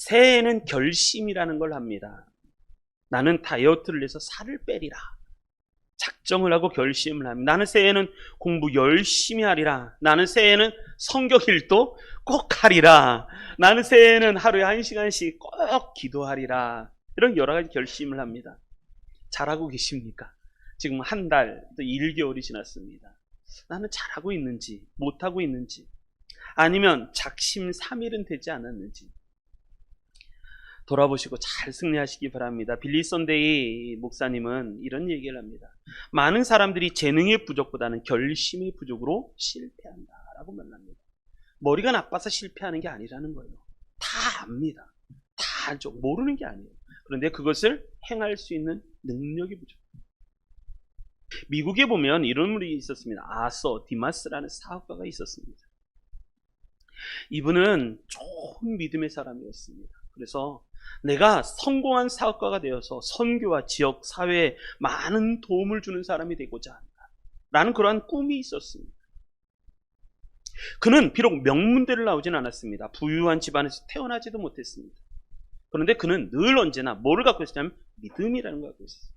새해에는 결심이라는 걸 합니다. 나는 다이어트를 해서 살을 빼리라. 작정을 하고 결심을 합니다. 나는 새해에는 공부 열심히 하리라. 나는 새해에는 성경 읽도 꼭 하리라. 나는 새해에는 하루에 1시간씩 꼭 기도하리라. 이런 여러 가지 결심을 합니다. 잘하고 계십니까? 지금 한 달, 또 1개월이 지났습니다. 나는 잘하고 있는지, 못하고 있는지, 아니면 작심삼일은 되지 않았는지 돌아보시고 잘 승리하시기 바랍니다. 빌리 선데이 목사님은 이런 얘기를 합니다. 많은 사람들이 재능의 부족보다는 결심의 부족으로 실패한다라고 말합니다. 머리가 나빠서 실패하는 게 아니라는 거예요. 다 압니다. 다 알죠. 모르는 게 아니에요. 그런데 그것을 행할 수 있는 능력이 부족. 미국에 보면 이런 분이 있었습니다. 아서 디마스라는 사업가가 있었습니다. 이분은 좋은 믿음의 사람이었습니다. 그래서 내가 성공한 사업가가 되어서 선교와 지역 사회에 많은 도움을 주는 사람이 되고자 한다 라는 그러한 꿈이 있었습니다. 그는 비록 명문대를 나오진 않았습니다. 부유한 집안에서 태어나지도 못했습니다. 그런데 그는 늘 언제나 뭐를 갖고 있었냐면 믿음이라는 걸 갖고 있었어요.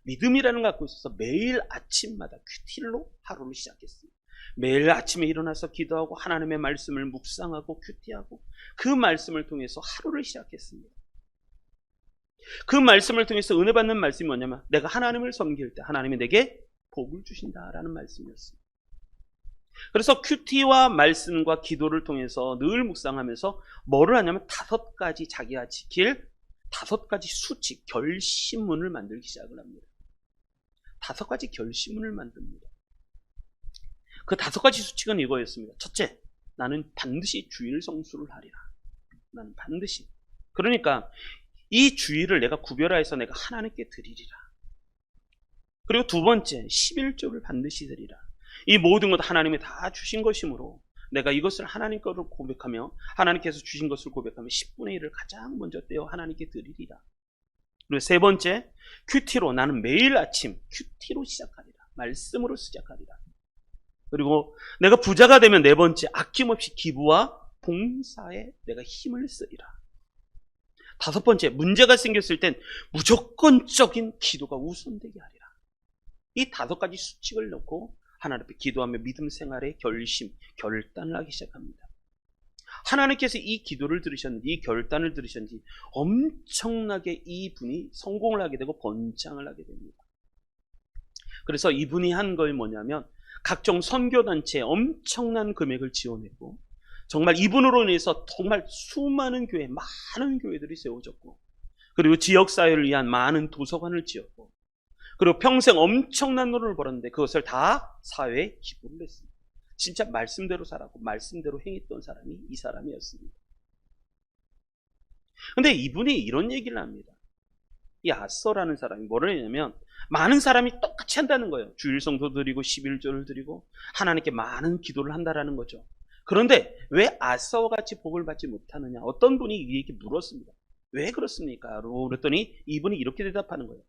믿음이라는 걸 갖고 있어서 매일 아침마다 큐티로 하루를 시작했습니다. 매일 아침에 일어나서 기도하고 하나님의 말씀을 묵상하고 큐티하고 그 말씀을 통해서 하루를 시작했습니다. 그 말씀을 통해서 은혜 받는 말씀이 뭐냐면 내가 하나님을 섬길 때 하나님이 내게 복을 주신다라는 말씀이었습니다. 그래서 큐티와 말씀과 기도를 통해서 늘 묵상하면서 뭐를 하냐면 5가지 자기가 지킬 5가지 수칙, 결심문을 만들기 시작을 합니다. 5가지 결심문을 만듭니다. 그 5가지 수칙은 이거였습니다. 첫째, 나는 반드시 주일 성수를 하리라. 나는 반드시. 그러니까 이 주일을 내가 구별하여서 내가 하나님께 드리리라. 그리고 2번째, 11조를 반드시 드리라. 이 모든 것 하나님이 다 주신 것이므로 내가 이것을 하나님 거를 고백하며 하나님께서 주신 것을 고백하며 10분의 1을 가장 먼저 떼어 하나님께 드리리라. 그리고 3번째, 큐티로 나는 매일 아침 큐티로 시작하리라. 말씀으로 시작하리라. 그리고 내가 부자가 되면 4번째, 아낌없이 기부와 봉사에 내가 힘을 쓰리라. 5번째, 문제가 생겼을 땐 무조건적인 기도가 우선되게 하리라. 이 5가지 수칙을 넣고 하나님 앞에 기도하며 믿음 생활의 결단을 하기 시작합니다. 하나님께서 이 기도를 들으셨는지 이 결단을 들으셨는지 엄청나게 이분이 성공을 하게 되고 번창을 하게 됩니다. 그래서 이분이 한 걸 뭐냐면 각종 선교단체에 엄청난 금액을 지원했고 정말 이분으로 인해서 정말 수많은 교회, 많은 교회들이 세워졌고 그리고 지역사회를 위한 많은 도서관을 지었고 그리고 평생 엄청난 돈을 벌었는데 그것을 다 사회에 기부를 했습니다. 진짜 말씀대로 살았고 말씀대로 행했던 사람이 이 사람이었습니다. 근데 이분이 이런 얘기를 합니다. 이 아서라는 사람이 뭐를 했냐면 많은 사람이 똑같이 한다는 거예요. 주일 성도 드리고 11조를 드리고 하나님께 많은 기도를 한다라는 거죠. 그런데 왜 아서와 같이 복을 받지 못하느냐? 어떤 분이 이에게 물었습니다. 왜 그렇습니까? 그랬더니 이분이 이렇게 대답하는 거예요.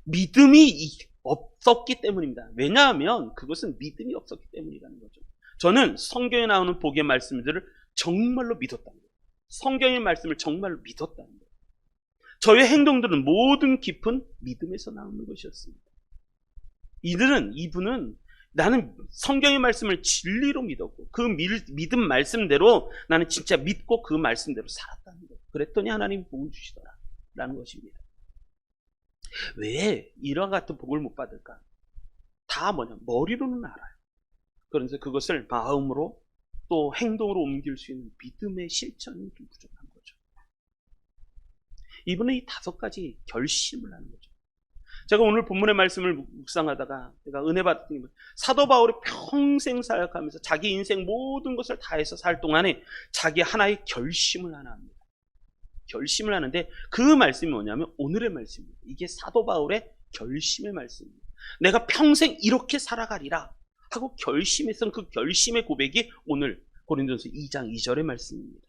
믿음이 없었기 때문입니다. 왜냐하면 그것은 믿음이 없었기 때문이라는 거죠. 저는 성경에 나오는 복의 말씀들을 정말로 믿었다는 거예요. 성경의 말씀을 정말로 믿었다는 거예요. 저의 행동들은 모든 깊은 믿음에서 나오는 것이었습니다. 이분은 나는 성경의 말씀을 진리로 믿었고 그 믿음 말씀대로 나는 진짜 믿고 그 말씀대로 살았다는 거예요. 그랬더니 하나님이 복을 주시더라라는 것입니다. 왜 이와 같은 복을 못 받을까? 다 뭐냐? 머리로는 알아요. 그래서 그것을 마음으로 또 행동으로 옮길 수 있는 믿음의 실천이 좀 부족한 거죠. 이분은 이 5가지 결심을 하는 거죠. 제가 오늘 본문의 말씀을 묵상하다가 제가 은혜 받았던 게 사도 바울이 평생 살아가면서 자기 인생 모든 것을 다해서 살 동안에 자기 하나의 결심을 하나 합니다. 결심을 하는데 그 말씀이 뭐냐면 오늘의 말씀입니다. 이게 사도 바울의 결심의 말씀입니다. 내가 평생 이렇게 살아가리라 하고 결심했던 그 결심의 고백이 오늘 고린도전서 2장 2절의 말씀입니다.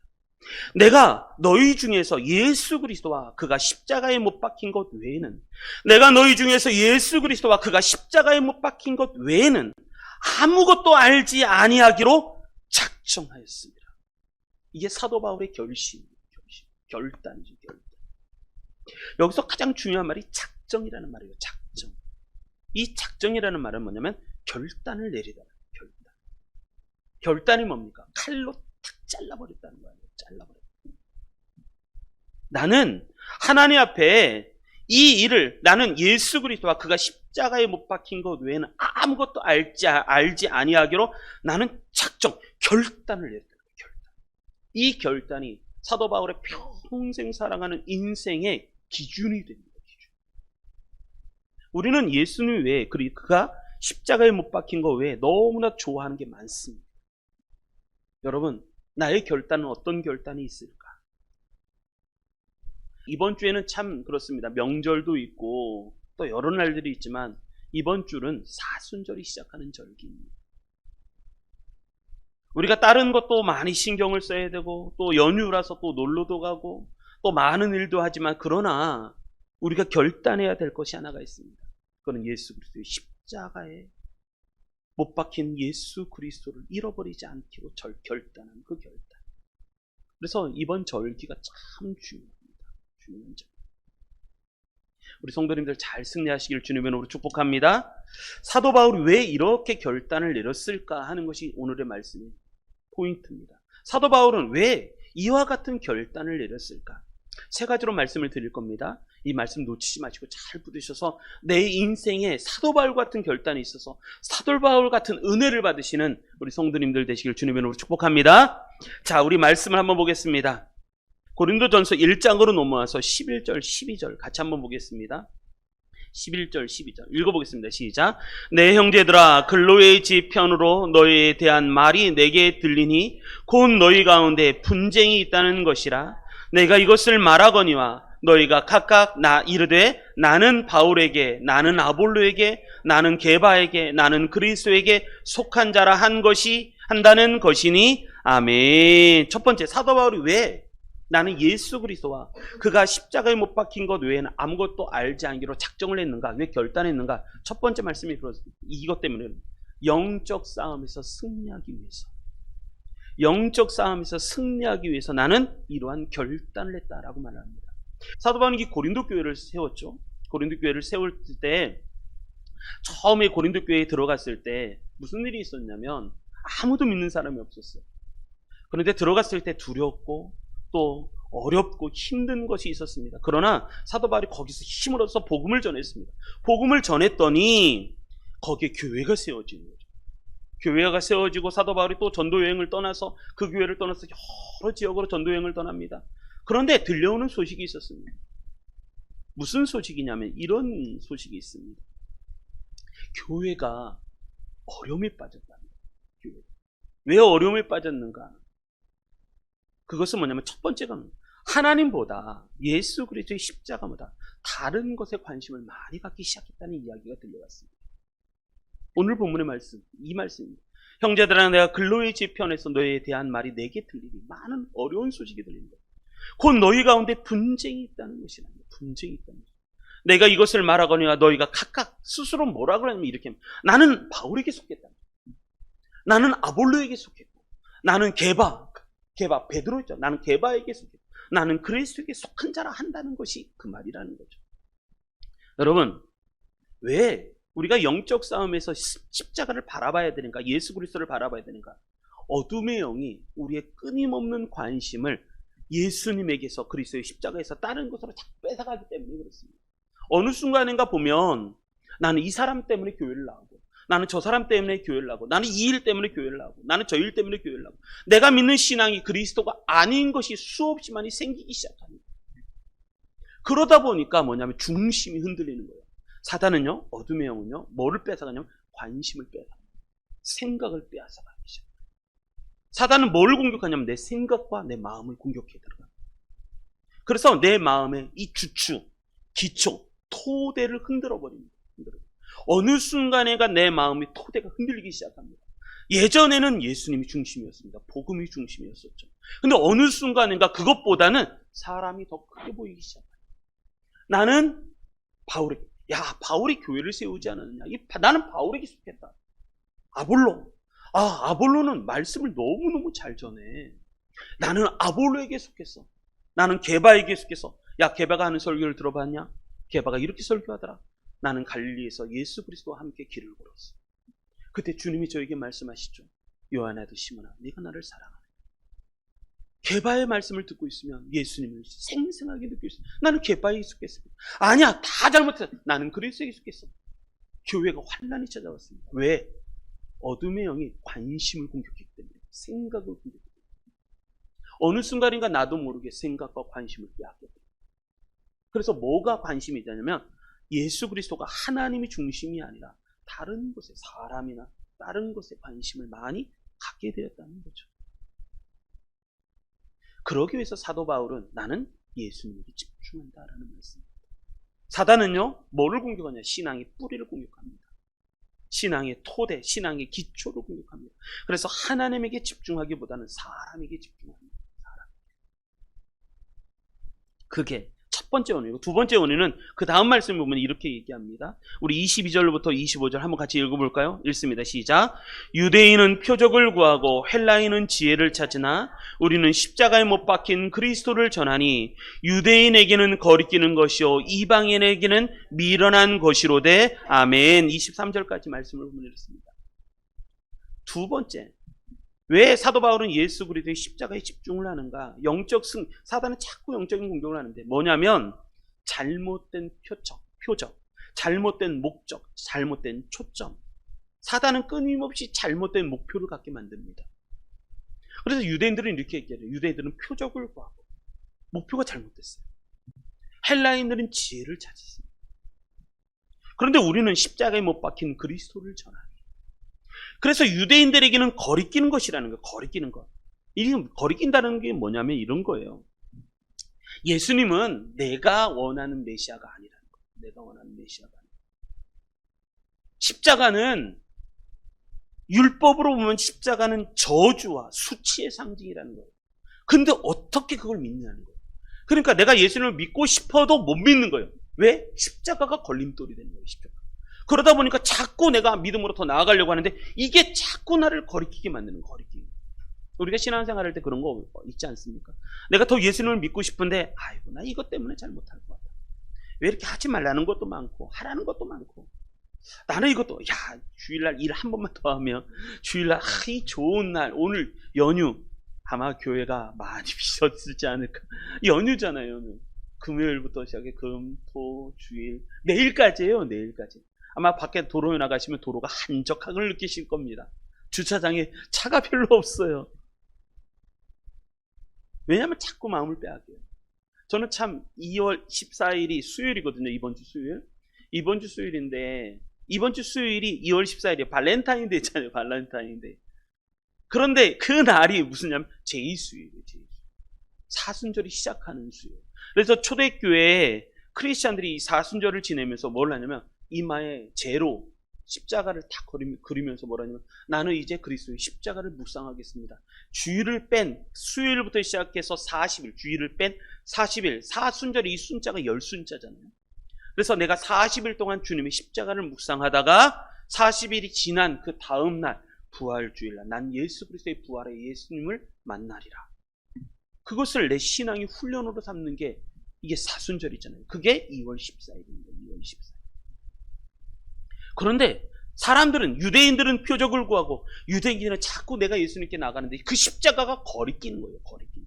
내가 너희 중에서 예수 그리스도와 그가 십자가에 못 박힌 것 외에는 내가 너희 중에서 예수 그리스도와 그가 십자가에 못 박힌 것 외에는 아무것도 알지 아니하기로 작정하였습니다. 이게 사도 바울의 결심입니다. 결단이죠, 결단. 여기서 가장 중요한 말이 작정이라는 말이에요. 작정. 이 작정이라는 말은 뭐냐면 결단을 내리다. 결단. 결단이 뭡니까? 칼로 탁 잘라버렸다는 거예요. 잘라버렸다. 나는 하나님 앞에 이 일을, 나는 예수 그리스도와 그가 십자가에 못 박힌 것 외에는 아무것도 알지 아니하기로 나는 작정, 결단을 내렸다. 결단. 이 결단이 사도 바울의 평생 살아가는 인생의 기준이 됩니다. 기준. 우리는 예수님 외에, 그리고 그가 십자가에 못 박힌 것 외에 너무나 좋아하는 게 많습니다. 여러분, 나의 결단은 어떤 결단이 있을까? 이번 주에는 참 그렇습니다. 명절도 있고 또 여러 날들이 있지만 이번 주는 사순절이 시작하는 절기입니다. 우리가 다른 것도 많이 신경을 써야 되고 또 연휴라서 또 놀러도 가고 또 많은 일도 하지만, 그러나 우리가 결단해야 될 것이 하나가 있습니다. 그건 예수 그리스도의 십자가에 못 박힌 예수 그리스도를 잃어버리지 않기로 결단하는 그 결단. 그래서 이번 절기가 참 중요합니다. 중요한 점. 우리 성도님들 잘 승리하시길 주님의 이름으로 축복합니다. 사도 바울이 왜 이렇게 결단을 내렸을까 하는 것이 오늘의 말씀의 포인트입니다. 사도 바울은 왜 이와 같은 결단을 내렸을까? 세 가지로 말씀을 드릴 겁니다. 이 말씀 놓치지 마시고 잘 붙으셔서 내 인생에 사도 바울 같은 결단이 있어서 사도 바울 같은 은혜를 받으시는 우리 성도님들 되시길 주님의 이름으로 축복합니다. 자, 우리 말씀을 한번 보겠습니다. 고린도전서 1장으로 넘어와서 11절, 12절 같이 한번 보겠습니다. 11절, 12절 읽어보겠습니다. 시작. 내 형제들아, 글로의 집 편으로 너희에 대한 말이 내게 들리니 곧 너희 가운데 분쟁이 있다는 것이라. 내가 이것을 말하거니와 너희가 각각 이르되 나는 바울에게, 나는 아볼로에게, 나는 게바에게, 나는 그리스도에게 속한 자라 한다는 것이니. 아멘. 첫 번째, 사도 바울이 왜 나는 예수 그리스도와 그가 십자가에 못 박힌 것 외에는 아무것도 알지 않기로 작정을 했는가? 왜 결단했는가? 첫 번째 말씀이 이것 때문에, 영적 싸움에서 승리하기 위해서. 영적 싸움에서 승리하기 위해서 나는 이러한 결단을 했다라고 말합니다. 사도 바울이 고린도 교회를 세웠죠. 고린도 교회를 세울 때, 처음에 고린도 교회에 들어갔을 때 무슨 일이 있었냐면 아무도 믿는 사람이 없었어요. 그런데 들어갔을 때 두렵고 또 어렵고 힘든 것이 있었습니다. 그러나 사도 바울이 거기서 힘을 얻어서 복음을 전했습니다. 복음을 전했더니 거기에 교회가 세워지는 거죠. 교회가 세워지고 사도 바울이 또 전도 여행을 떠나서 그 교회를 떠나서 여러 지역으로 전도 여행을 떠납니다. 그런데 들려오는 소식이 있었습니다. 무슨 소식이냐면 이런 소식이 있습니다. 교회가 어려움에 빠졌답니다. 교회가. 왜 어려움에 빠졌는가? 그것은 뭐냐면 첫 번째가 하나님보다 예수 그리스도의 십자가보다 다른 것에 관심을 많이 갖기 시작했다는 이야기가 들려왔습니다. 오늘 본문의 말씀, 이 말씀입니다. 형제들아, 내가 글로의 집 편에서 너희에 대한 말이 내게 들리니 많은 어려운 소식이 들린다. 곧 너희 가운데 분쟁이 있다는 것이라. 분쟁이 있다는 것. 내가 이것을 말하거니와 너희가 각각 스스로 뭐라 그러냐면 이렇게, 나는 바울에게 속했다. 나는 아볼로에게 속했고, 나는 게바 베드로 있죠. 나는 게바에게 속했고, 나는 그리스도에게 속한 자라 한다는 것이 그 말이라는 거죠. 여러분, 왜 우리가 영적 싸움에서 십자가를 바라봐야 되는가? 예수 그리스도를 바라봐야 되는가? 어둠의 영이 우리의 끊임없는 관심을 예수님에게서, 그리스도의 십자가에서 다른 것으로 자꾸 뺏어가기 때문에 그렇습니다. 어느 순간인가 보면 나는 이 사람 때문에 교회를 나오고, 나는 저 사람 때문에 교회를 나오고, 나는 이 일 때문에 교회를 나오고, 나는 저 일 때문에 교회를 나오고, 내가 믿는 신앙이 그리스도가 아닌 것이 수없이 많이 생기기 시작합니다. 그러다 보니까 뭐냐면 중심이 흔들리는 거예요. 사단은요, 어둠의 영은요, 뭐를 뺏어가냐면 관심을 뺏어가요. 생각을 빼앗아가기 시작해요. 사단은 뭘 공격하냐면 내 생각과 내 마음을 공격해 들어가요. 그래서 내 마음의 이 주축, 기초, 토대를 흔들어 버립니다. 어느 순간에가 내 마음의 토대가 흔들리기 시작합니다. 예전에는 예수님이 중심이었습니다. 복음이 중심이었었죠. 근데 어느 순간인가 그것보다는 사람이 더 크게 보이기 시작합니다. 나는 바울이 교회를 세우지 않았느냐? 나는 바울에게 속했다. 아볼로는 말씀을 너무너무 잘 전해. 나는 아볼로에게 속했어. 나는 게바에게 속해서 야 게바가 하는 설교를 들어봤냐? 게바가 이렇게 설교하더라. 나는 갈릴리에서 예수 그리스도와 함께 길을 걸었어. 그때 주님이 저에게 말씀하시죠. 요한아도 시몬아 네가 나를 사랑하네. 게바의 말씀을 듣고 있으면 예수님을 생생하게 느낄 수 있어. 나는 게바에 익숙했어. 아니야 다 잘못했어. 나는 그리스도에 익숙했어. 교회가 환난이 찾아왔습니다. 왜? 어둠의 영이 관심을 공격했기 때문에. 생각을 공격했기 때문에. 어느 순간인가 나도 모르게 생각과 관심을 빼앗겼다. 그래서 뭐가 관심이 되냐면 예수 그리스도가 하나님이 중심이 아니라 다른 곳에 사람이나 다른 것에 관심을 많이 갖게 되었다는 거죠. 그러기 위해서 사도 바울은 나는 예수님에게 집중한다라는 말씀입니다. 사단은요 뭐를 공격하냐? 신앙의 뿌리를 공격합니다. 신앙의 토대, 신앙의 기초를 공격합니다. 그래서 하나님에게 집중하기보다는 사람에게 집중합니다. 사람. 그게 첫 번째 원인이고, 두 번째 원인은 그 다음 말씀 보면 이렇게 얘기합니다. 우리 22절부터 25절 한번 같이 읽어볼까요? 읽습니다. 시작. 유대인은 표적을 구하고 헬라인은 지혜를 찾으나 우리는 십자가에 못 박힌 그리스도를 전하니 유대인에게는 거리끼는 것이요 이방인에게는 미련한 것이로되 아멘. 23절까지 말씀을 보면 이렇습니다. 두 번째, 왜 사도 바울은 예수 그리스도의 십자가에 집중을 하는가? 사단은 자꾸 영적인 공격을 하는데 뭐냐면 잘못된 표적, 잘못된 목적, 잘못된 초점. 사단은 끊임없이 잘못된 목표를 갖게 만듭니다. 그래서 유대인들은 이렇게 얘기해요. 유대인들은 표적을 구하고 목표가 잘못됐어요. 헬라인들은 지혜를 찾았습니다. 그런데 우리는 십자가에 못 박힌 그리스도를 전하니. 그래서 유대인들에게는 거리끼는 것이라는 거예요. 거리끼는 것. 이 거리낀다는 게 뭐냐면 이런 거예요. 예수님은 내가 원하는 메시아가 아니라는 거예요. 내가 원하는 메시아가 아니라. 십자가는 율법으로 보면 십자가는 저주와 수치의 상징이라는 거예요. 근데 어떻게 그걸 믿느냐는 거예요. 그러니까 내가 예수님을 믿고 싶어도 못 믿는 거예요. 왜? 십자가가 걸림돌이 되는 거예요. 십자가. 그러다 보니까 자꾸 내가 믿음으로 더 나아가려고 하는데 이게 자꾸 나를 거리끼게 만드는 거예요. 거리끼게. 우리가 신앙생활 할 때 그런 거 있지 않습니까? 내가 더 예수님을 믿고 싶은데 아이고 나 이것 때문에 잘 못할 것 같아. 왜 이렇게 하지 말라는 것도 많고 하라는 것도 많고 나는 이것도 야 주일날 일 한 번만 더 하면 주일날 이 좋은 날 오늘 연휴 아마 교회가 많이 비셨을지 않을까. 연휴잖아요. 연휴. 금요일부터 시작해 금, 토, 주일 내일까지예요. 내일까지. 아마 밖에 도로에 나가시면 도로가 한적함을 느끼실 겁니다. 주차장에 차가 별로 없어요. 왜냐하면 자꾸 마음을 빼앗겨요. 저는 참 2월 14일이 수요일이거든요. 이번 주 수요일. 이번 주 수요일인데 이번 주 수요일이 2월 14일이에요. 발렌타인데이 있잖아요. 발렌타인데이. 그런데 그 날이 무슨 냐면 제2수요일이에요. 제2수요일. 사순절이 시작하는 수요일. 그래서 초대교회에 크리스찬들이 이 사순절을 지내면서 뭘 하냐면 이마에 제로 십자가를 딱 그리면서 뭐라냐면 나는 이제 그리스도의 십자가를 묵상하겠습니다. 주일을 뺀 수요일부터 시작해서 40일 주일을 뺀 40일 사순절이 이 순자가 10순자잖아요. 그래서 내가 40일 동안 주님의 십자가를 묵상하다가 40일이 지난 그 다음 날 부활주일날 난 예수 그리스도의 부활의 예수님을 만나리라. 그것을 내 신앙의 훈련으로 삼는 게 이게 사순절이잖아요. 그게 2월 14일입니다. 2월 14일. 그런데 사람들은 유대인들은 표적을 구하고 유대인들은 자꾸 내가 예수님께 나가는데 그 십자가가 거리끼는 거예요. 거리끼는.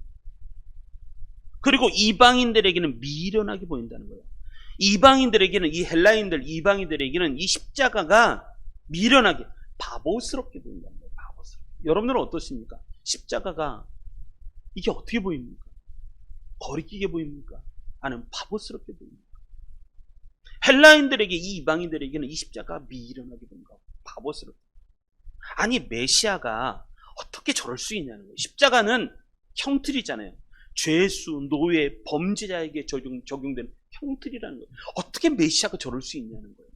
그리고 이방인들에게는 미련하게 보인다는 거예요. 이방인들에게는 이 헬라인들 이방인들에게는 이 십자가가 미련하게 바보스럽게 보인다는 거예요. 바보스럽게. 여러분들은 어떠십니까? 십자가가 이게 어떻게 보입니까? 거리끼게 보입니까? 아니면 바보스럽게 보입니까? 헬라인들에게 이 이방인들에게는 이 십자가가 미련하게 보인가? 바보스럽게. 아니 메시아가 어떻게 저럴 수 있냐는 거예요. 십자가는 형틀이잖아요. 죄수, 노예, 범죄자에게 적용되는 형틀이라는 거예요. 어떻게 메시아가 저럴 수 있냐는 거예요.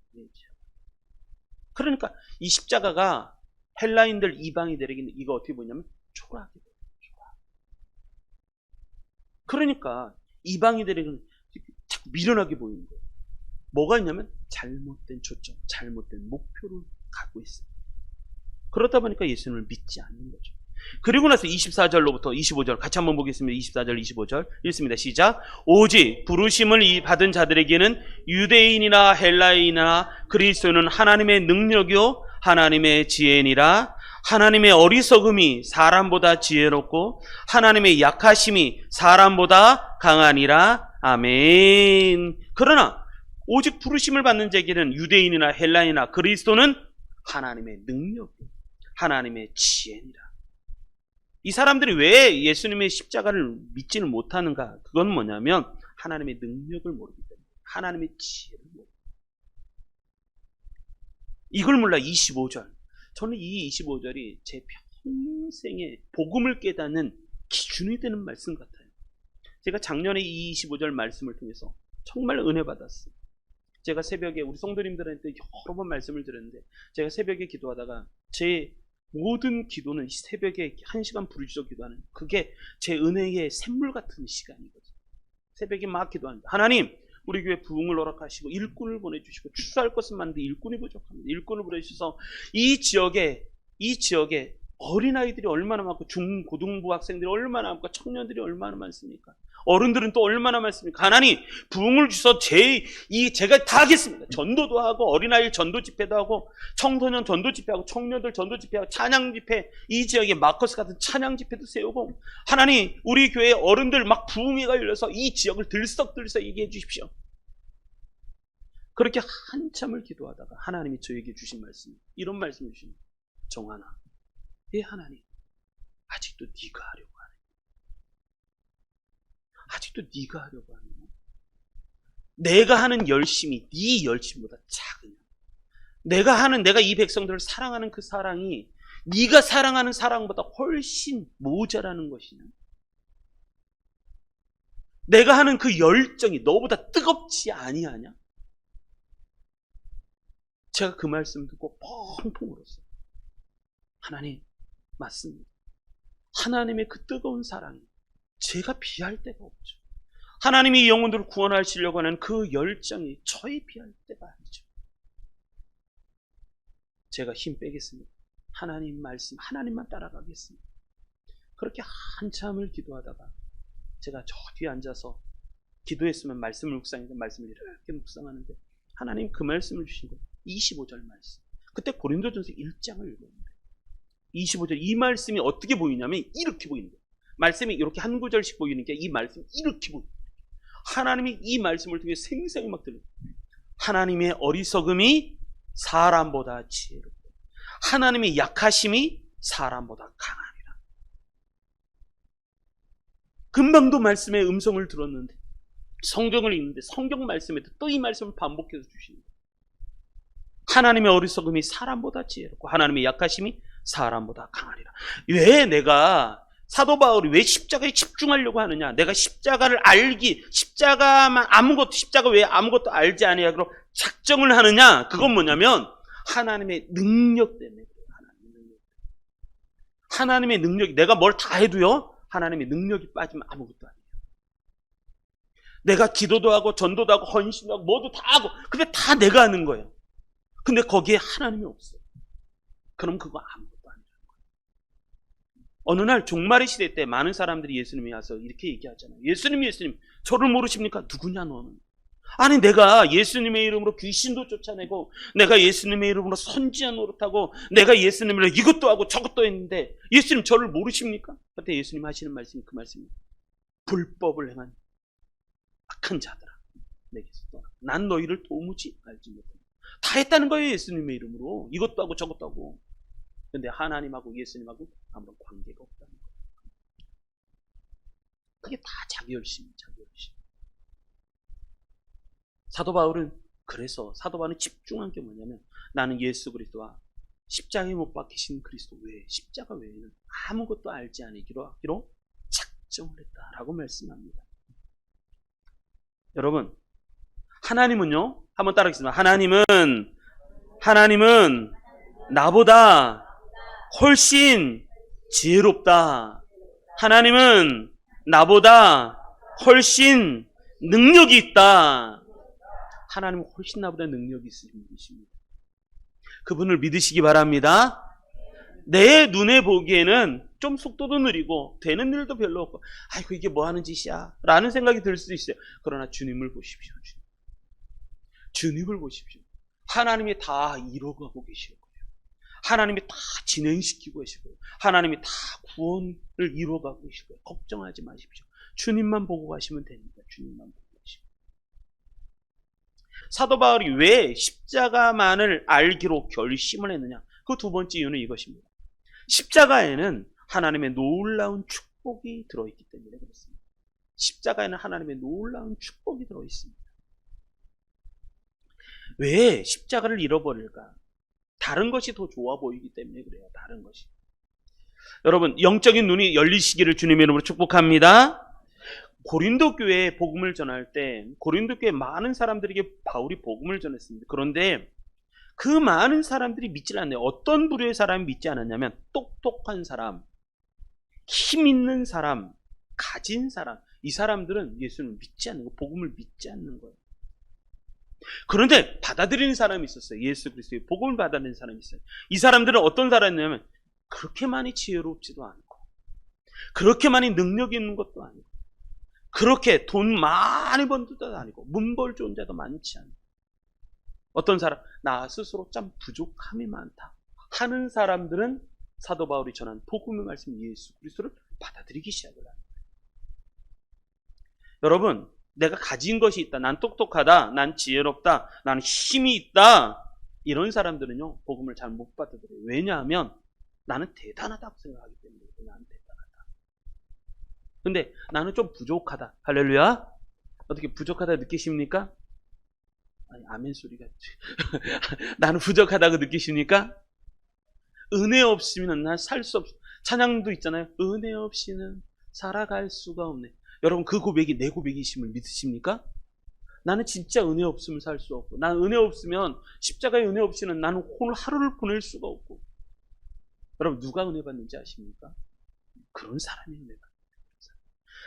그러니까 이 십자가가 헬라인들, 이방인들에게는 이거 어떻게 보이냐면 초라하게 보여요. 초라. 그러니까 이방인들에게는 자꾸 미련하게 보이는 거예요. 뭐가 있냐면 잘못된 초점, 잘못된 목표를 갖고 있어요. 그러다 보니까 예수님을 믿지 않는 거죠. 그리고 나서 24절로부터 25절 같이 한번 보겠습니다. 24절 25절 읽습니다. 시작. 오직 부르심을 받은 자들에게는 유대인이나 헬라인이나 그리스도는 하나님의 능력이요 하나님의 지혜니라. 하나님의 어리석음이 사람보다 지혜롭고 하나님의 약하심이 사람보다 강하니라. 아멘. 그러나 오직 부르심을 받는 자에게는 유대인이나 헬라인이나 그리스도는 하나님의 능력이요 하나님의 지혜니라. 이 사람들이 왜 예수님의 십자가를 믿지는 못하는가? 그건 뭐냐면 하나님의 능력을 모르기 때문에, 하나님의 지혜를 모르기 때문에. 이걸 몰라. 25절. 저는 이 25절이 제 평생의 복음을 깨닫는 기준이 되는 말씀 같아요. 제가 작년에 이 25절 말씀을 통해서 정말 은혜 받았어요. 제가 새벽에 우리 성도님들한테 여러 번 말씀을 드렸는데, 제가 새벽에 기도하다가 제 모든 기도는 새벽에 1시간 부르짖어 기도하는, 그게 제 은혜의 샘물 같은 시간이거든요. 새벽에 막 기도합니다. 하나님, 우리 교회 부흥을 허락하시고 일꾼을 보내주시고 추수할 것은 많은데 일꾼이 부족합니다. 일꾼을 보내주셔서 이 지역에 어린아이들이 얼마나 많고 중고등부 학생들이 얼마나 많고 청년들이 얼마나 많습니까? 어른들은 또 얼마나 많습니까? 하나님, 부흥을 주셔서 제가 다 하겠습니다. 전도도 하고 어린아이 전도 집회도 하고 청소년 전도 집회하고 청년들 전도 집회하고 찬양 집회, 이 지역에 마커스 같은 찬양 집회도 세우고, 하나님, 우리 교회 어른들 막 부흥회가 열려서 이 지역을 들썩들썩 얘기해 주십시오. 그렇게 한참을 기도하다가 하나님이 저에게 주신 말씀, 이런 말씀을 주십니다. 정하나, 예 하나님, 아직도 네가 하려고 하네. 아직도 네가 하려고 하네. 내가 하는 열심이 네 열심보다 작으냐? 내가 이 백성들을 사랑하는 그 사랑이 네가 사랑하는 사랑보다 훨씬 모자라는 것이냐? 내가 하는 그 열정이 너보다 뜨겁지 아니하냐? 제가 그 말씀 듣고 펑펑 울었어요. 하나님, 맞습니다. 하나님의 그 뜨거운 사랑이 제가 비할 데가 없죠. 하나님이 영혼들을 구원하시려고 하는 그 열정이 저에 비할 때가 아니죠. 제가 힘 빼겠습니다. 하나님 말씀, 하나님만 따라가겠습니다. 그렇게 한참을 기도하다가 제가 저 뒤에 앉아서 기도했으면 말씀을 묵상해서 말씀을 이렇게 묵상하는데, 하나님 그 말씀을 주신 거예요. 25절 말씀. 그때 고린도전서 1장을 읽었는데 25절 이 말씀이 어떻게 보이냐면 이렇게 보이는 거예요. 말씀이 이렇게 한 구절씩 보이니까 이 말씀이 이렇게 보여요. 하나님이 이 말씀을 통해 생생히 막 들려요. 하나님의 어리석음이 사람보다 지혜롭고 하나님의 약하심이 사람보다 강하니라. 금방도 말씀의 음성을 들었는데, 성경을 읽는데 성경 말씀에도 또 이 말씀을 반복해서 주십니다. 하나님의 어리석음이 사람보다 지혜롭고 하나님의 약하심이 사람보다 강하리라. 왜 내가, 사도 바울이 왜 십자가에 집중하려고 하느냐? 내가 십자가를 십자가 왜 아무것도 알지 아니하고 작정을 하느냐? 그건 뭐냐면 하나님의 능력 때문에 그래요. 하나님의 능력이, 내가 뭘 다 해도요, 하나님의 능력이 빠지면 아무것도 아니에요. 내가 기도도 하고 전도도 하고 헌신도 하고 뭐도 다 하고, 근데 다 내가 하는 거예요. 근데 거기에 하나님이 없어요. 그럼 그거 아무것도 아니라는 거예요. 어느 날 종말의 시대 때 많은 사람들이 예수님에 와서 이렇게 얘기하잖아요. 예수님, 저를 모르십니까? 누구냐 너는? 아니, 내가 예수님의 이름으로 귀신도 쫓아내고, 내가 예수님의 이름으로 선지자 노릇하고, 내가 예수님으로 이것도 하고 저것도 했는데 예수님 저를 모르십니까? 그때 예수님 하시는 말씀이 그 말씀입니다. 불법을 행한 악한 자들아, 내게서 떠나. 난 너희를 도무지 알지 못한다. 다 했다는 거예요. 예수님의 이름으로 이것도 하고 저것도 하고. 근데 하나님하고 예수님하고 아무런 관계가 없다는 거예요. 그게 다 자기 열심이에요. 자기 열심. 사도 바울은 집중한 게 뭐냐면, 나는 예수 그리스도와 십자가에 못 박히신 그리스도 외에, 십자가 외에는 아무것도 알지 않기로 하기로 작정을 했다라고 말씀합니다. 여러분, 하나님은요, 한번 따라하겠습니다. 하나님은 나보다 훨씬 지혜롭다. 하나님은 나보다 훨씬 능력이 있다. 하나님은 훨씬 나보다 능력이 있으신 분이십니다. 그분을 믿으시기 바랍니다. 내 눈에 보기에는 좀 속도도 느리고 되는 일도 별로 없고 아이고 이게 뭐 하는 짓이야 라는 생각이 들 수도 있어요. 그러나 주님을 보십시오. 주님을 보십시오. 하나님이 다 이루어가고 계실 거예요. 하나님이 다 진행시키고 계실 거예요. 하나님이 다 구원을 이루어가고 계실 거예요. 걱정하지 마십시오. 주님만 보고 가시면 됩니다. 주님만 보고 가시면. 사도 바울이 왜 십자가만을 알기로 결심을 했느냐? 그 두 번째 이유는 이것입니다. 십자가에는 하나님의 놀라운 축복이 들어있기 때문에 그렇습니다. 십자가에는 하나님의 놀라운 축복이 들어있습니다. 왜 십자가를 잃어버릴까? 다른 것이 더 좋아 보이기 때문에 그래요. 다른 것이. 여러분, 영적인 눈이 열리시기를 주님의 이름으로 축복합니다. 고린도 교회에 복음을 전할 때 고린도 교회 많은 사람들에게 바울이 복음을 전했습니다. 그런데 그 많은 사람들이 믿질 않네요. 어떤 부류의 사람이 믿지 않았냐면 똑똑한 사람, 힘 있는 사람, 가진 사람, 이 사람들은 예수님을 믿지 않는 거, 복음을 믿지 않는 거예요. 그런데 받아들이는 사람이 있었어요. 예수 그리스도의 복음을 받아들이는 사람이 있어요. 이 사람들은 어떤 사람이냐면 그렇게 많이 지혜롭지도 않고 그렇게 많이 능력 있는 것도 아니고 그렇게 돈 많이 번 것도 아니고 문벌 좋은 자도 많지 않고 어떤 사람, 나 스스로 참 부족함이 많다 하는 사람들은 사도 바울이 전한 복음의 말씀 예수 그리스도를 받아들이기 시작을 합니다. 여러분, 내가 가진 것이 있다, 난 똑똑하다, 난 지혜롭다, 난 힘이 있다, 이런 사람들은요 복음을 잘 못 받아들여요. 왜냐하면 나는 대단하다고 생각하기 때문에. 나는 대단하다. 근데 나는 좀 부족하다. 할렐루야. 어떻게 부족하다 느끼십니까? 아니, 아멘 소리가 나는 부족하다고 느끼십니까? 은혜 없으면 난 살 수 없어. 찬양도 있잖아요. 은혜 없이는 살아갈 수가 없네. 여러분, 그 고백이 내 고백이심을 믿으십니까? 나는 진짜 은혜 없으면 살 수 없고, 나는 은혜 없으면, 십자가의 은혜 없이는 나는 오늘 하루를 보낼 수가 없고. 여러분, 누가 은혜 받는지 아십니까? 그런 사람이 은혜 받는 사람.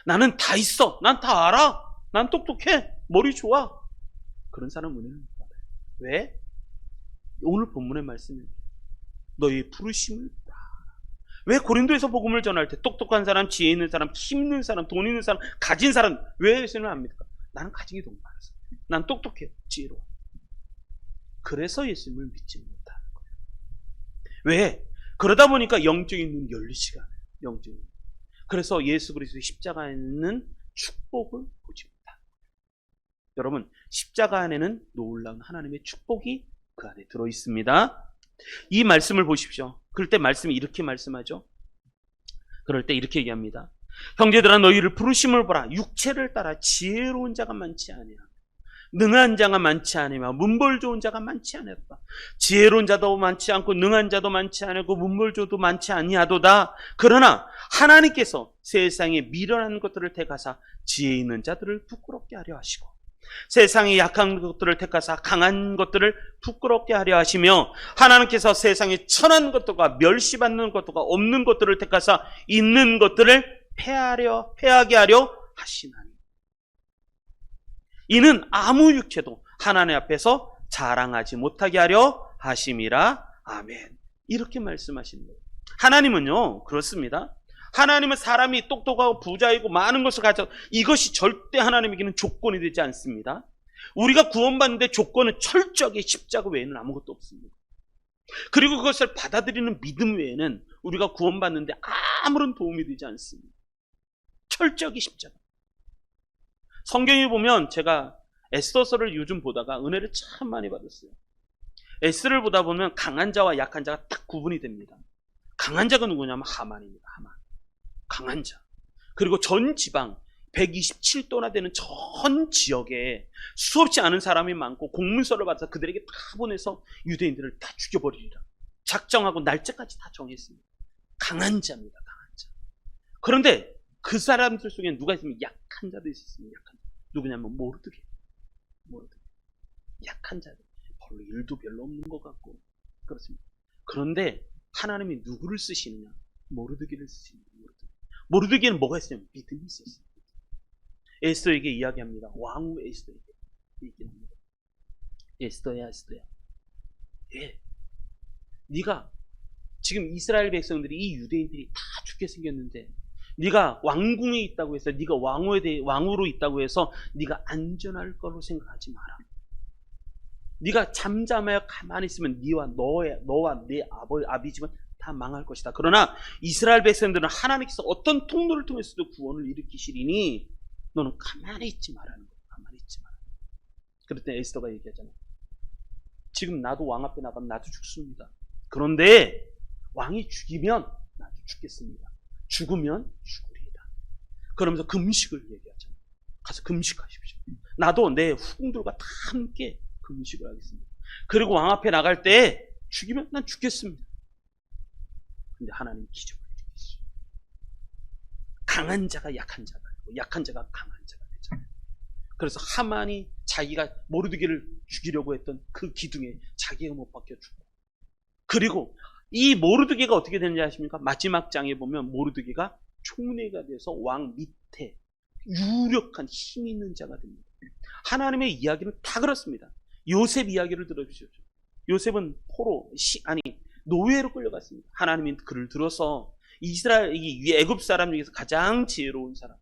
나는 다 있어. 난 다 알아. 난 똑똑해. 머리 좋아. 그런 사람은 은혜를 못 받아요. 왜? 오늘 본문의 말씀이 너의 부르심을 보라. 왜 고린도에서 복음을 전할 때 똑똑한 사람, 지혜 있는 사람, 힘 있는 사람, 돈 있는 사람, 가진 사람 왜 예수님을 안 믿을까? 나는 가진 게 너무 많아서. 난 똑똑해, 지혜로워. 그래서 예수님을 믿지 못하는 거예요. 왜? 그러다 보니까 영적인 눈 열리지가 않아요. 영적인 눈. 그래서 예수 그리스도의 십자가에 있는 축복을 보지 못하는 거예요. 여러분, 십자가 안에는 놀라운 하나님의 축복이 그 안에 들어있습니다. 이 말씀을 보십시오. 그럴 때 말씀이 이렇게 말씀하죠. 그럴 때 이렇게 얘기합니다. 형제들아, 너희를 부르심을 보라. 육체를 따라 지혜로운 자가 많지 아니하며 능한 자가 많지 아니하며 문벌 좋은 자가 많지 아니하도다. 지혜로운 자도 많지 않고 능한 자도 많지 않고 문벌 좋도 많지 아니하도다. 그러나 하나님께서 세상에 미련한 것들을 택하사 지혜 있는 자들을 부끄럽게 하려 하시고 세상에 약한 것들을 택하사 강한 것들을 부끄럽게 하려 하시며 하나님께서 세상에 천한 것들과 멸시받는 것들과 없는 것들을 택하사 있는 것들을 패하게 하려 하시나니 이는 아무 육체도 하나님 앞에서 자랑하지 못하게 하려 하심이라. 아멘. 이렇게 말씀하시는 거예요. 하나님은요 그렇습니다. 하나님은 사람이 똑똑하고 부자이고 많은 것을 가져 이것이 절대 하나님에게는 조건이 되지 않습니다. 우리가 구원받는데 조건은 철저하게 십자가 외에는 아무것도 없습니다. 그리고 그것을 받아들이는 믿음 외에는 우리가 구원받는데 아무런 도움이 되지 않습니다. 철저하게 십자가. 성경에 보면 제가 에스더서를 요즘 보다가 은혜를 참 많이 받았어요. 에스더를 보다 보면 강한 자와 약한 자가 딱 구분이 됩니다. 강한 자가 누구냐면 하만입니다. 하만. 강한 자. 그리고 전 지방 127도나 되는 전 지역에 수없지 않은 사람이 많고 공문서를 받아서 그들에게 다 보내서 유대인들을 다 죽여버리리라 작정하고 날짜까지 다 정했습니다. 강한 자입니다. 강한 자. 그런데 그 사람들 속에 누가 있으면 약한 자도 있었습니다. 약한 자. 누구냐면 모르드게. 약한 자들. 별로 일도 별로 없는 것 같고 그렇습니다. 그런데 하나님이 누구를 쓰시느냐? 모르드게를 쓰십니다. 모르드게는 뭐가 있었냐면 믿음이 있었어요. 에스더에게 이야기합니다. 왕후 에스더에게 얘기합니다. 에스더야. 예, 네가 지금 이스라엘 백성들이, 이 유대인들이 다 죽게 생겼는데 네가 왕궁에 있다고 해서, 네가 왕으로 있다고 해서 네가 안전할 거로 생각하지 마라. 네가 잠잠하여 가만히 있으면 너와 내 아비 집은 다 망할 것이다. 그러나 이스라엘 백성들은 하나님께서 어떤 통로를 통해서도 구원을 일으키시리니 너는 가만히 있지 말라는 거야. 가만히 있지 마라. 그럴 때 에스더가 얘기하잖아요. 지금 나도 왕 앞에 나가면 나도 죽습니다. 그런데 왕이 죽이면 나도 죽겠습니다. 죽으면 죽으리이다. 그러면서 금식을 얘기하잖아요. 가서 금식하십시오. 나도 내 후궁들과 다 함께 금식을 하겠습니다. 그리고 왕 앞에 나갈 때 죽이면 난 죽겠습니다. 근데 하나님 기적을 일으켰어요. 강한 자가 약한 자가 되고 약한 자가 강한 자가 되잖아요. 그래서 하만이 자기가 모르드게를 죽이려고 했던 그 기둥에 자기가 못 박혀 죽고, 그리고 이 모르드게가 어떻게 되는지 아십니까? 마지막 장에 보면 모르드게가 총리가 돼서 왕 밑에 유력한 힘 있는 자가 됩니다. 하나님의 이야기는 다 그렇습니다. 요셉 이야기를 들어주십시오. 요셉은 노예로 끌려갔습니다. 하나님이 그를 들어서 이 애굽 사람 중에서 가장 지혜로운 사람,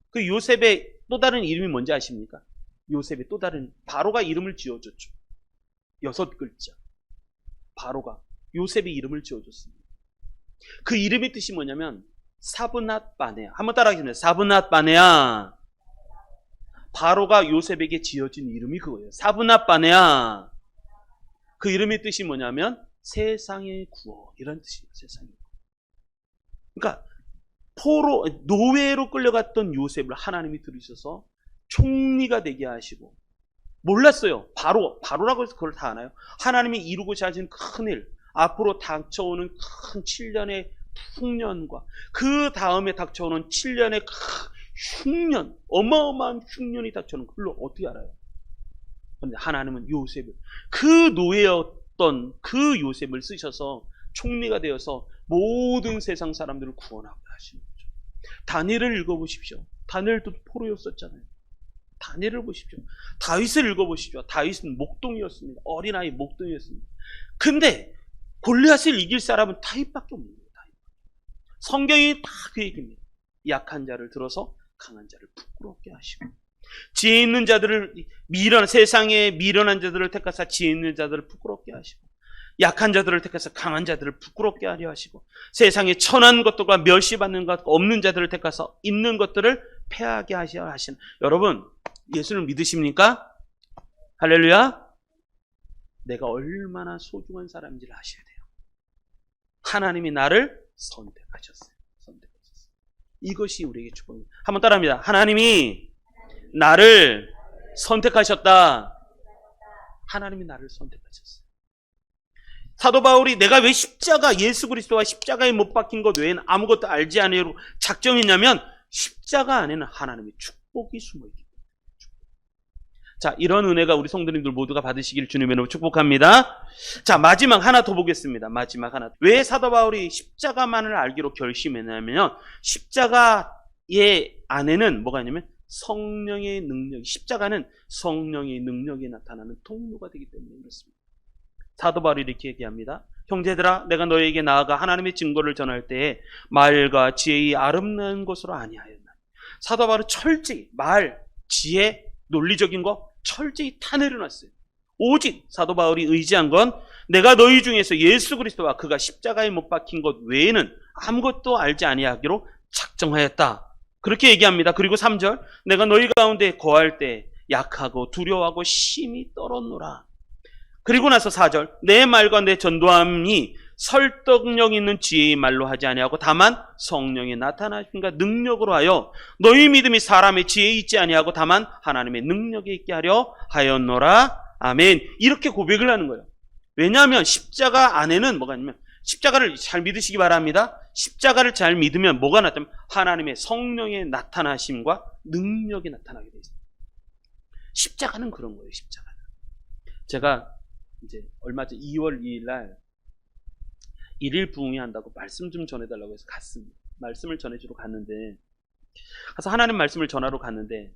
그 요셉의 또 다른 이름이 뭔지 아십니까? 요셉의 또 다른, 바로가 이름을 지어줬죠. 6글자. 바로가 요셉의 이름을 지어줬습니다. 그 이름의 뜻이 뭐냐면 사브낫 바네아. 한번 따라하겠습니다. 사브낫 바네아. 바로가 요셉에게 지어진 이름이 그거예요. 사브낫 바네아. 그 이름의 뜻이 뭐냐면 세상의 구원, 이런 뜻이에요. 세상의 구원. 그러니까 노예로 끌려갔던 요셉을 하나님이 들으셔서 총리가 되게 하시고, 몰랐어요. 바로라고 해서 그걸 다 아나요? 하나님이 이루고자 하신 큰 일, 앞으로 닥쳐오는 큰 7년의 흉년과 그 다음에 닥쳐오는 7년의 흉년, 어마어마한 흉년이 닥쳐오는 그걸 어떻게 알아요? 그런데 하나님은 요셉을, 그 노예였던 그 요셉을 쓰셔서 총리가 되어서 모든 세상 사람들을 구원하게 하시는 거죠. 다니엘을 읽어보십시오. 다니엘도 포로였었잖아요. 다니엘을 보십시오. 다윗을 읽어보십시오. 다윗은 목동이었습니다. 어린아이 목동이었습니다. 근데 골리앗을 이길 사람은 다윗밖에 없는 거예요. 성경이 다 그 얘기입니다. 약한 자를 들어서 강한 자를 부끄럽게 하시고, 지혜 있는 자들을 세상에 미련한 자들을 택하사 지혜 있는 자들을 부끄럽게 하시고, 약한 자들을 택해서 강한 자들을 부끄럽게 하려 하시고, 세상에 천한 것들과 멸시받는 것 없는 자들을 택해서 있는 것들을 패하게 하시려 하시는, 여러분 예수를 믿으십니까? 할렐루야. 내가 얼마나 소중한 사람인지를 아셔야 돼요. 하나님이 나를 선택하셨어요. 이것이 우리에게 축복입니다. 한번 따라합니다. 하나님이 나를 선택하셨다. 하나님이 나를 선택하셨어요. 사도 바울이 내가 왜 예수 그리스도와 십자가에 못 박힌 것 외에는 아무것도 알지 않으려고 작정했냐면, 십자가 안에는 하나님의 축복이 숨어있기 때문에. 자, 이런 은혜가 우리 성도님들 모두가 받으시기를 주님의 이름으로 축복합니다. 자, 마지막 하나 더 보겠습니다. 마지막 하나. 왜 사도 바울이 십자가만을 알기로 결심했냐면, 십자가의 안에는 뭐가 있냐면 성령의 능력, 십자가는 성령의 능력이 나타나는 통로가 되기 때문에 그렇습니다. 사도 바울이 이렇게 얘기합니다. 형제들아, 내가 너희에게 나아가 하나님의 증거를 전할 때에 말과 지혜의 아름다운 것으로 아니하였나. 사도 바울은 철저히 말, 지혜, 논리적인 거 철저히 다 내려놨어요. 오직 사도 바울이 의지한 건 내가 너희 중에서 예수 그리스도와 그가 십자가에 못 박힌 것 외에는 아무것도 알지 아니하기로 작정하였다. 그렇게 얘기합니다. 그리고 3절, 내가 너희 가운데 거할 때 약하고 두려워하고 심히 떨었노라. 그리고 나서 4절, 내 말과 내 전도함이 설득력 있는 지혜의 말로 하지 아니하고 다만 성령의 나타나심과 능력으로 하여 너희 믿음이 사람의 지혜에 있지 아니하고 다만 하나님의 능력에 있게 하려 하였노라. 아멘. 이렇게 고백을 하는 거예요. 왜냐하면 십자가 안에는 뭐가 있냐면, 십자가를 잘 믿으시기 바랍니다. 십자가를 잘 믿으면 뭐가 나타나면 하나님의 성령의 나타나심과 능력이 나타나게 되어 있습니다. 십자가는 그런 거예요. 십자가는. 제가 이제 얼마 전 2월 2일 날 1일 부흥회 한다고 말씀 좀 전해달라고 해서 갔습니다. 말씀을 전해주러 갔는데, 가서 하나님 말씀을 전하러 갔는데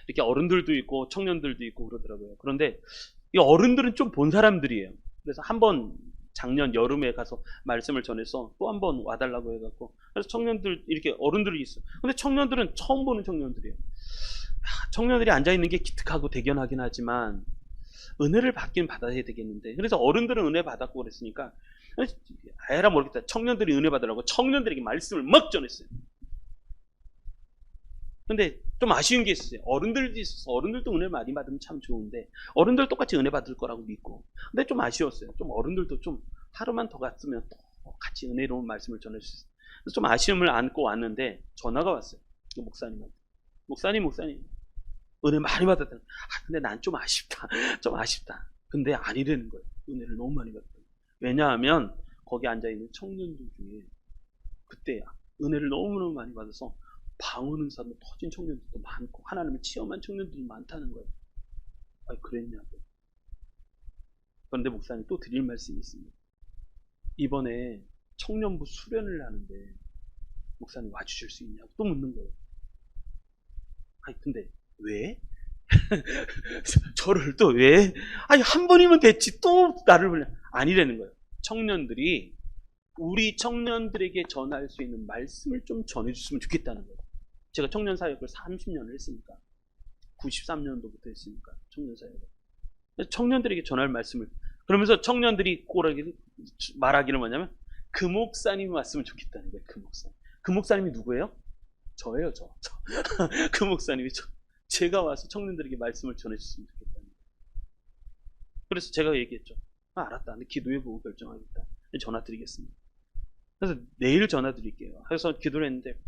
이렇게 어른들도 있고 청년들도 있고 그러더라고요. 그런데 이 어른들은 좀 본 사람들이에요. 그래서 한번 작년 여름에 가서 말씀을 전해서 또 한 번 와달라고 해갖고, 그래서 청년들 이렇게 어른들이 있어요. 근데 청년들은 처음 보는 청년들이에요. 청년들이 앉아있는 게 기특하고 대견하긴 하지만 은혜를 받긴 받아야 되겠는데, 그래서 어른들은 은혜 받았고 그랬으니까 에라 모르겠다, 청년들이 은혜 받으라고 청년들에게 말씀을 막 전했어요. 근데 좀 아쉬운 게 있었어요. 어른들도 있어서, 어른들도 은혜 많이 받으면 참 좋은데 어른들 똑같이 은혜 받을 거라고 믿고, 근데 좀 아쉬웠어요. 좀 어른들도 좀 하루만 더 갔으면 또 같이 은혜로운 말씀을 전할 수 있어요. 그래서 좀 아쉬움을 안고 왔는데 전화가 왔어요. 목사님한테. 목사님 은혜 많이 받았다. 근데 난 좀 아쉽다. 좀 아쉽다. 근데 아니라는 거예요. 은혜를 너무 많이 받았다. 왜냐하면 거기 앉아있는 청년들 중에 그때야 은혜를 너무너무 많이 받아서 방언 은사도 터진 청년들도 많고 하나님을 체험한 청년들이 많다는 거예요. 아니, 그랬냐고. 그런데 목사님 또 드릴 말씀이 있습니다. 이번에 청년부 수련을 하는데 목사님 와주실 수 있냐고 또 묻는 거예요. 아니, 근데 왜? 저를 또 왜? 아니, 한 번이면 됐지 또 나를 불러. 아니라는 거예요. 청년들이 우리 청년들에게 전할 수 있는 말씀을 좀 전해줬으면 좋겠다는 거예요. 제가 청년 사역을 30년을 했으니까, 93년도부터 했으니까 청년 사역을. 청년들에게 전할 말씀을, 그러면서 청년들이 꼬라기 말하기를 뭐냐면 그 목사님이 왔으면 좋겠다는 거예요. 그 목사님. 그 목사님이 누구예요? 저예요, 저. 그 목사님이 제가 와서 청년들에게 말씀을 전해줬으면 좋겠다는 거예요. 그래서 제가 얘기했죠. 알았다. 근데 기도해보고 결정하겠다. 전화 드리겠습니다. 그래서 내일 전화 드릴게요. 그래서 기도를 했는데,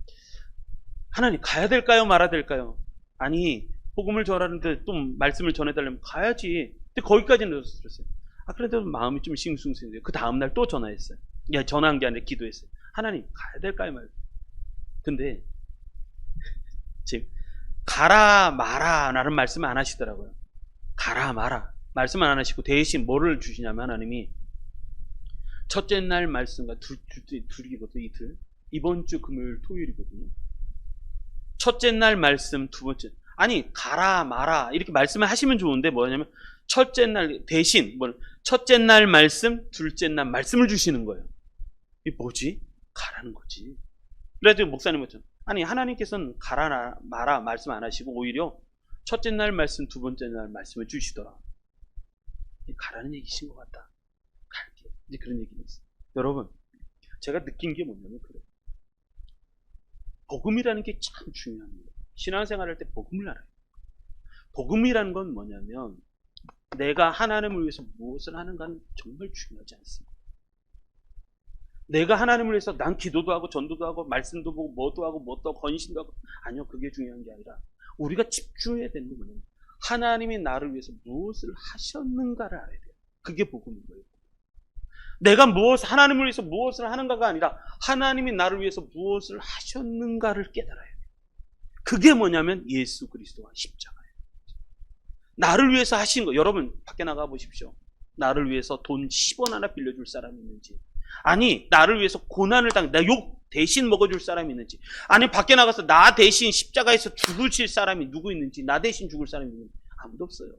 하나님 가야 될까요? 말아야 될까요? 아니, 복음을 전하는데 또 말씀을 전해달라면 가야지. 근데 거기까지는 들었어요. 그래도 마음이 좀 싱숭생숭해요. 그 다음날 또 전화했어요. 전화한 게 아니라 기도했어요. 하나님 가야 될까요? 말. 근데 지금 가라 마라 라는 말씀 안 하시더라고요. 가라 마라 말씀 안 하시고 대신 뭐를 주시냐면, 하나님이 첫째 날 말씀과 둘이거든요. 이틀. 이번 주 금요일 토요일이거든요. 첫째 날 말씀, 두 번째. 아니, 가라 마라 이렇게 말씀을 하시면 좋은데 뭐냐면 첫째 날 대신 첫째 날 말씀, 둘째 날 말씀을 주시는 거예요. 이게 뭐지? 가라는 거지. 그래도 목사님은 아니, 하나님께서는 가라 마라 말씀 안 하시고 오히려 첫째 날 말씀, 두 번째 날 말씀을 주시더라. 가라는 얘기신 것 같다. 갈게. 이제 그런 얘기는 있어요. 여러분, 제가 느낀 게 뭐냐면 그래요. 복음이라는 게 참 중요합니다. 신앙생활할 때 복음을 알아요. 복음이라는 건 뭐냐면 내가 하나님을 위해서 무엇을 하는가는 정말 중요하지 않습니다. 내가 하나님을 위해서 난 기도도 하고 전도도 하고 말씀도 보고 뭐도 하고 뭣도 하고 건신도 하고, 아니요, 그게 중요한 게 아니라 우리가 집중해야 되는 건 뭐냐면 하나님이 나를 위해서 무엇을 하셨는가를 알아야 돼요. 그게 복음인 거예요. 내가 하나님을 위해서 무엇을 하는가가 아니라 하나님이 나를 위해서 무엇을 하셨는가를 깨달아야 돼요. 그게 뭐냐면 예수 그리스도와 십자가예요. 나를 위해서 하신 거. 여러분 밖에 나가 보십시오. 나를 위해서 돈 10원 하나 빌려줄 사람이 있는지, 아니 나를 위해서 고난을 나 욕 대신 먹어줄 사람이 있는지, 아니 밖에 나가서 나 대신 십자가에서 죽으실 사람이 누구 있는지, 나 대신 죽을 사람이 있는지 아무도 없어요.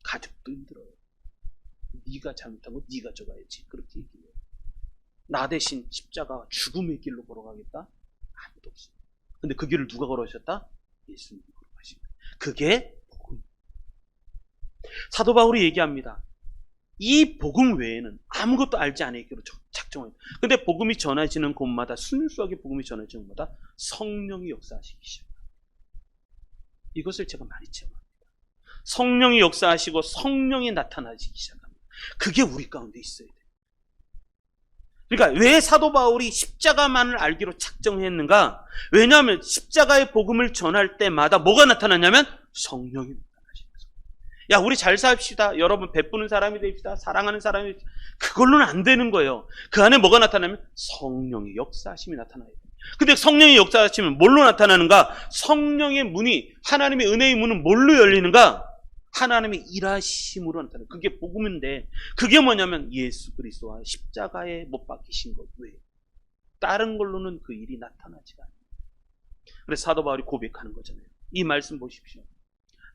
가족도 힘들어요. 네가 잘못한 거 네가 져가야지, 그렇게 얘기해요. 나 대신 십자가 죽음의 길로 걸어가겠다? 아무도 없어요. 근데 그 길을 누가 걸어오셨다? 예수님이 걸어가신 거예요. 그게 복음. 사도 바울이 얘기합니다. 이 복음 외에는 아무것도 알지 않기로 작정해요. 근데 복음이 전해지는 곳마다, 순수하게 복음이 전해지는 곳마다 성령이 역사하시기 시작합니다. 이것을 제가 많이 체험합니다. 성령이 역사하시고 성령이 나타나시기 시작합니다. 그게 우리 가운데 있어야 돼요. 그러니까 왜 사도 바울이 십자가만을 알기로 작정했는가? 왜냐하면 십자가의 복음을 전할 때마다 뭐가 나타나냐면 성령이 나타나시면서, 야 우리 잘 삽시다, 여러분 베푸는 사람이 됩시다, 사랑하는 사람이 됩시다. 그걸로는 안 되는 거예요. 그 안에 뭐가 나타나면 성령의 역사하심이 나타나야 돼요. 근데 성령의 역사하심은 뭘로 나타나는가? 성령의 문이, 하나님의 은혜의 문은 뭘로 열리는가? 하나님의 일하심으로 나타나요. 그게 복음인데, 그게 뭐냐면 예수 그리스도와 십자가에 못 박히신 것 외에 다른 걸로는 그 일이 나타나지 않아요. 그래서 사도 바울이 고백하는 거잖아요. 이 말씀 보십시오.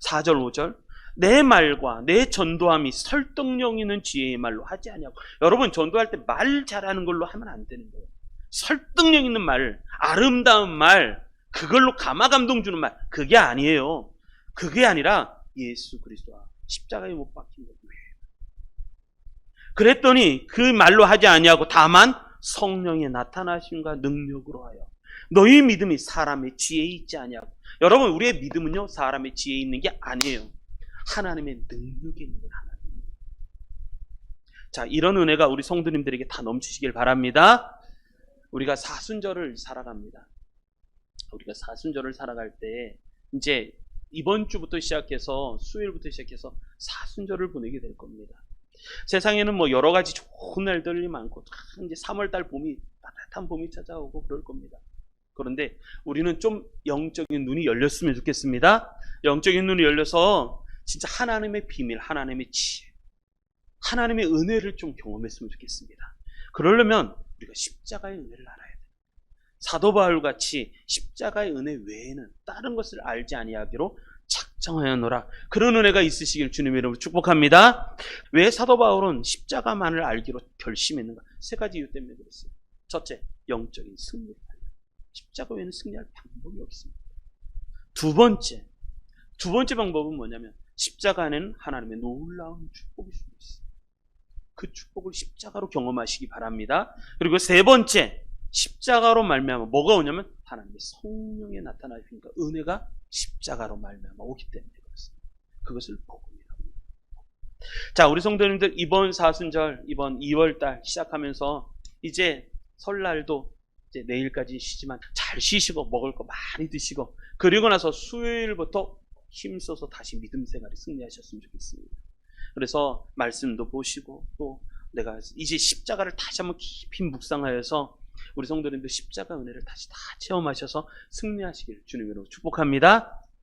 4절 5절. 내 말과 내 전도함이 설득력 있는 지혜의 말로 하지 아니하고. 여러분, 전도할 때 말 잘하는 걸로 하면 안 되는 거예요. 설득력 있는 말, 아름다운 말, 그걸로 감화감동 주는 말, 그게 아니에요. 그게 아니라 예수 그리스도와 십자가에 못 박힌 거예요. 그랬더니 그 말로 하지 아니하고 다만 성령의 나타나심과 능력으로 하여 너희 믿음이 사람의 지혜에 있지 아니하고. 여러분, 우리의 믿음은요, 사람의 지혜에 있는 게 아니에요. 하나님의 능력에 있는 건 하나님. 자, 이런 은혜가 우리 성도님들에게 다 넘치시길 바랍니다. 우리가 사순절을 살아갑니다. 우리가 사순절을 살아갈 때 이제 이번 주부터 시작해서 수요일부터 시작해서 사순절을 보내게 될 겁니다. 세상에는 뭐 여러 가지 좋은 날들이 많고 이제 3월달 봄이 따뜻한 봄이 찾아오고 그럴 겁니다. 그런데 우리는 좀 영적인 눈이 열렸으면 좋겠습니다. 영적인 눈이 열려서 진짜 하나님의 비밀, 하나님의 지혜, 하나님의 은혜를 좀 경험했으면 좋겠습니다. 그러려면 우리가 십자가의 은혜를 알아야 돼요. 사도 바울 같이 십자가의 은혜 외에는 다른 것을 알지 아니하기로 작정하였노라. 그런 은혜가 있으시길 주님의 이름으로 축복합니다. 왜 사도 바울은 십자가만을 알기로 결심했는가? 세 가지 이유 때문에 그랬어요. 첫째, 영적인 승리를 알려. 십자가 외에는 승리할 방법이 없습니다. 두 번째 방법은 뭐냐면 십자가 안에는 하나님의 놀라운 축복이 숨어 있어요. 그 축복을 십자가로 경험하시기 바랍니다. 그리고 세 번째, 십자가로 말미암아 뭐가 오냐면 하나님의 성령에 나타나시니까 은혜가 십자가로 말미암아 오기 때문에 그렇습니다. 그것을 복음이라고 합니다. 자, 우리 성도님들 이번 사순절, 이번 2월달 시작하면서 이제 설날도 이제 내일까지 쉬지만 잘 쉬시고 먹을 거 많이 드시고 그리고 나서 수요일부터 힘써서 다시 믿음 생활에 승리하셨으면 좋겠습니다. 그래서 말씀도 보시고 또 내가 이제 십자가를 다시 한번 깊이 묵상하여서 우리 성도님들 십자가 은혜를 다시 다 체험하셔서 승리하시길 주님으로 축복합니다.